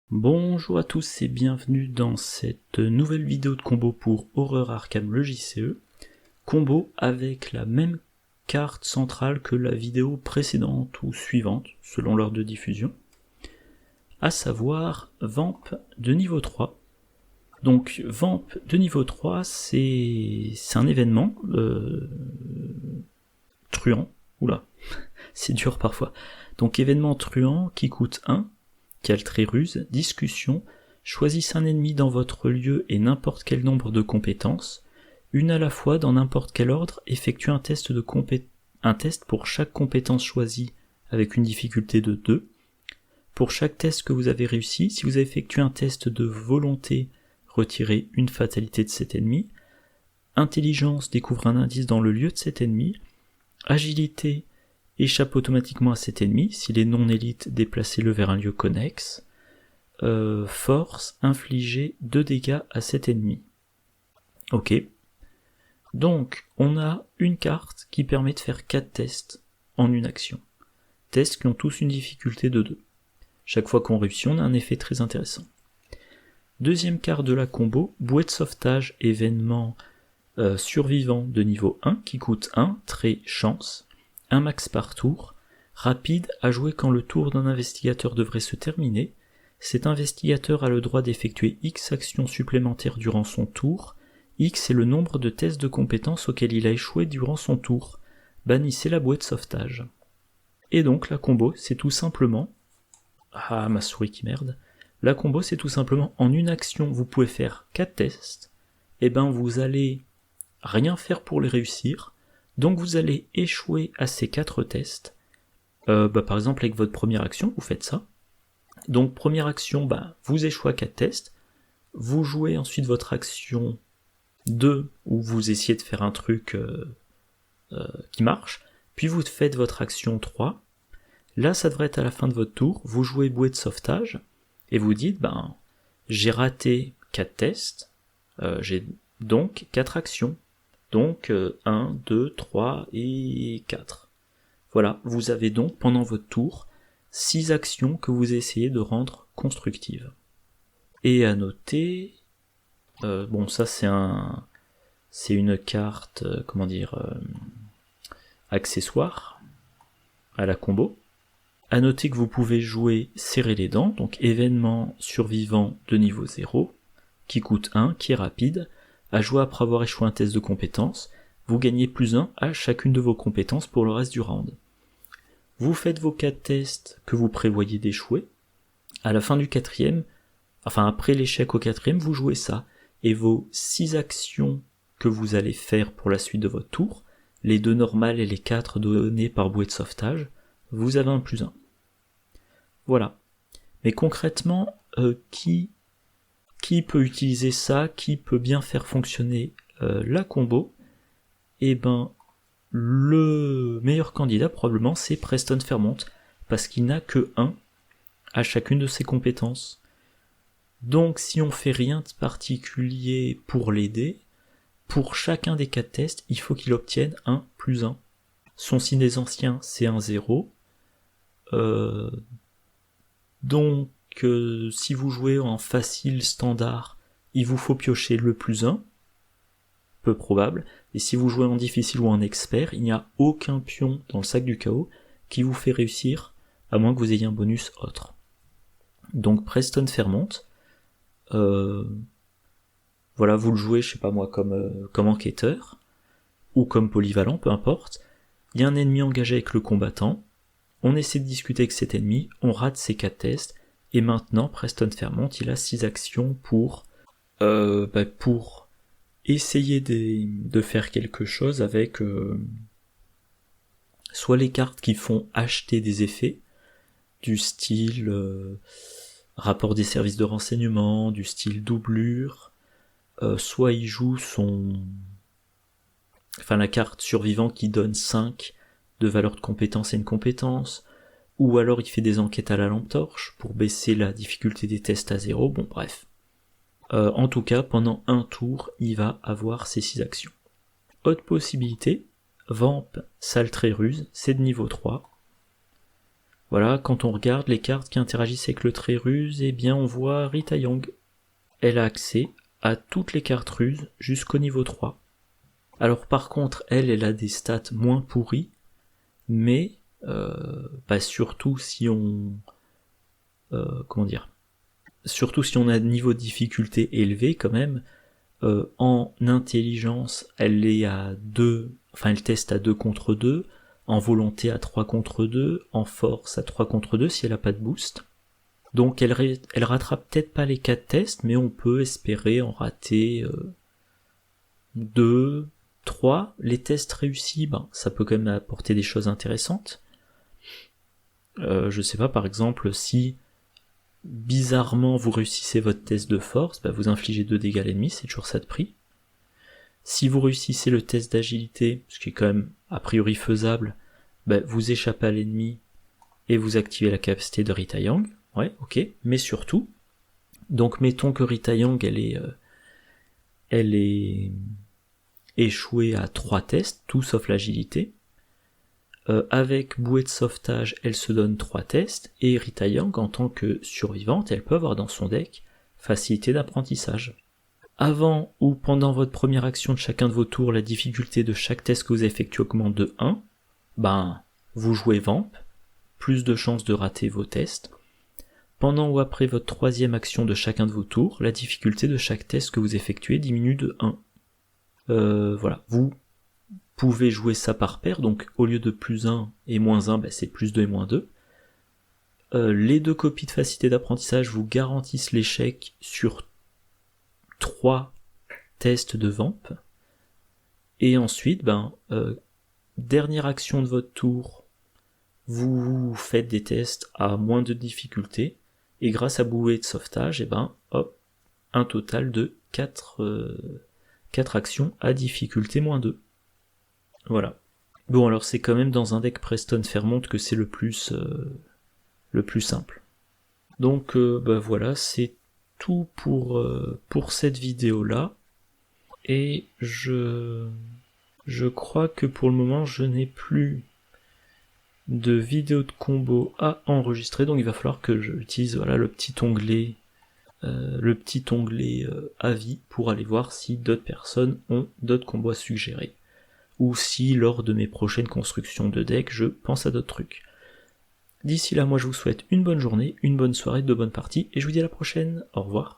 Bonjour à tous et bienvenue dans cette nouvelle vidéo de combo pour Horror Arkham le JCE. Combo avec la même carte centrale que la vidéo précédente ou suivante, selon l'ordre de diffusion. À savoir Vamp de niveau 3. Donc Vamp de niveau 3, c'est un événement truand. Oula, c'est dur parfois. Donc événement truand qui coûte 1. Caltré ruse, discussion, choisissez un ennemi dans votre lieu et n'importe quel nombre de compétences, une à la fois dans n'importe quel ordre, effectuez un test pour chaque compétence choisie avec une difficulté de 2. Pour chaque test que vous avez réussi, si vous avez effectué un test de volonté, retirez une fatalité de cet ennemi. Intelligence, découvre un indice dans le lieu de cet ennemi. Agilité, échappe automatiquement à cet ennemi, s'il est non élite, déplacez-le vers un lieu connexe. Force, infligez 2 dégâts à cet ennemi. Ok. Donc, on a une carte qui permet de faire 4 tests en une action. Tests qui ont tous une difficulté de 2. Chaque fois qu'on réussit, on a un effet très intéressant. Deuxième carte de la combo, bouée de sauvetage, événement survivant de niveau 1, qui coûte 1, trait chance. 1 max par tour, rapide à jouer quand le tour d'un investigateur devrait se terminer. Cet investigateur a le droit d'effectuer X actions supplémentaires durant son tour. X est le nombre de tests de compétences auxquels il a échoué durant son tour. Bannissez la bouée de sauvetage. Et donc la combo, c'est tout simplement... Ah, ma souris qui merde. La combo, c'est tout simplement en une action, vous pouvez faire 4 tests. Et ben vous allez rien faire pour les réussir. Donc vous allez échouer à ces 4 tests. Par exemple avec votre première action, vous faites ça. Donc première action, vous échouez à 4 tests. Vous jouez ensuite votre action 2, où vous essayez de faire un truc qui marche. Puis vous faites votre action 3. Là ça devrait être à la fin de votre tour. Vous jouez bouée de sauvetage. Et vous dites, j'ai raté 4 tests. J'ai donc 4 actions. Donc 1, 2, 3 et 4. Voilà, vous avez donc pendant votre tour 6 actions que vous essayez de rendre constructives. Et à noter, ça c'est une carte, accessoire à la combo. À noter que vous pouvez jouer serrer les dents, donc événement survivant de niveau 0, qui coûte 1, qui est rapide, à jouer après avoir échoué un test de compétences, vous gagnez +1 à chacune de vos compétences pour le reste du round. Vous faites vos 4 tests que vous prévoyez d'échouer, à la fin du 4ème, après l'échec au 4ème, vous jouez ça, et vos 6 actions que vous allez faire pour la suite de votre tour, les 2 normales et les 4 données par bouée de sauvetage, vous avez un +1. Voilà. Mais concrètement, qui peut utiliser ça, qui peut bien faire fonctionner la combo? Le meilleur candidat probablement c'est Preston Fairmont, parce qu'il n'a que 1 à chacune de ses compétences. Donc si on fait rien de particulier pour l'aider, pour chacun des 4 tests, il faut qu'il obtienne un +1. Son signe des anciens c'est un 0. Donc si vous jouez en facile standard, il vous faut piocher le +1, peu probable, et si vous jouez en difficile ou en expert, il n'y a aucun pion dans le sac du chaos qui vous fait réussir, à moins que vous ayez un bonus autre. Donc Preston Fairmont, voilà, vous le jouez, comme enquêteur, ou comme polyvalent, peu importe, il y a un ennemi engagé avec le combattant, on essaie de discuter avec cet ennemi, on rate ses 4 tests, et maintenant Preston Fairmont, il a 6 actions pour essayer de faire quelque chose avec soit les cartes qui font acheter des effets, du style rapport des services de renseignement, du style doublure, soit il joue la carte survivant qui donne 5 de valeur de compétence à une compétence, ou alors il fait des enquêtes à la lampe torche pour baisser la difficulté des tests à 0, bon bref. En tout cas, pendant un tour, il va avoir ces 6 actions. Autre possibilité, Vamp, Saltré Ruse, c'est de niveau 3. Voilà, quand on regarde les cartes qui interagissent avec le trait ruse, eh bien on voit Rita Yang. Elle a accès à toutes les cartes ruses jusqu'au niveau 3. Alors par contre, elle a des stats moins pourries, mais surtout si on... Surtout si on a un niveau de difficulté élevé quand même, en intelligence, elle est à 2, enfin elle teste à 2 contre 2, en volonté à 3 contre 2, en force à 3 contre 2 si elle a pas de boost. Donc elle rattrape peut-être pas les 4 tests, mais on peut espérer en rater 2, 3. Les tests réussis, ça peut quand même apporter des choses intéressantes. Je sais pas, par exemple, si bizarrement vous réussissez votre test de force, vous infligez 2 dégâts à l'ennemi, c'est toujours ça de prix. Si vous réussissez le test d'agilité, ce qui est quand même a priori faisable, vous échappez à l'ennemi et vous activez la capacité de Rita Yang. Ouais, ok, mais surtout, donc mettons que Rita Yang, elle est échouée à 3 tests, tout sauf l'agilité. Avec bouée de sauvetage, elle se donne 3 tests, et Rita Yang, en tant que survivante, elle peut avoir dans son deck facilité d'apprentissage. Avant ou pendant votre première action de chacun de vos tours, la difficulté de chaque test que vous effectuez augmente de 1, vous jouez Vamp, plus de chances de rater vos tests. Pendant ou après votre troisième action de chacun de vos tours, la difficulté de chaque test que vous effectuez diminue de 1. Voilà, vous pouvez jouer ça par paire, donc au lieu de plus 1 et moins 1, c'est plus 2 et moins 2. Les 2 copies de facilité d'apprentissage vous garantissent l'échec sur 3 tests de Vamp. Et ensuite, dernière action de votre tour, vous faites des tests à moins de difficulté, et grâce à bouée de sauvetage, un total de 4 actions à difficulté moins 2. Voilà. Bon, alors c'est quand même dans un deck Preston Fairmont que c'est le plus simple. Donc voilà, c'est tout pour cette vidéo-là. Et je crois que pour le moment, je n'ai plus de vidéo de combo à enregistrer, donc il va falloir que j'utilise le petit onglet avis pour aller voir si d'autres personnes ont d'autres combos à suggérer, ou si lors de mes prochaines constructions de deck je pense à d'autres trucs. D'ici là, moi je vous souhaite une bonne journée, une bonne soirée, de bonnes parties, et je vous dis à la prochaine, au revoir.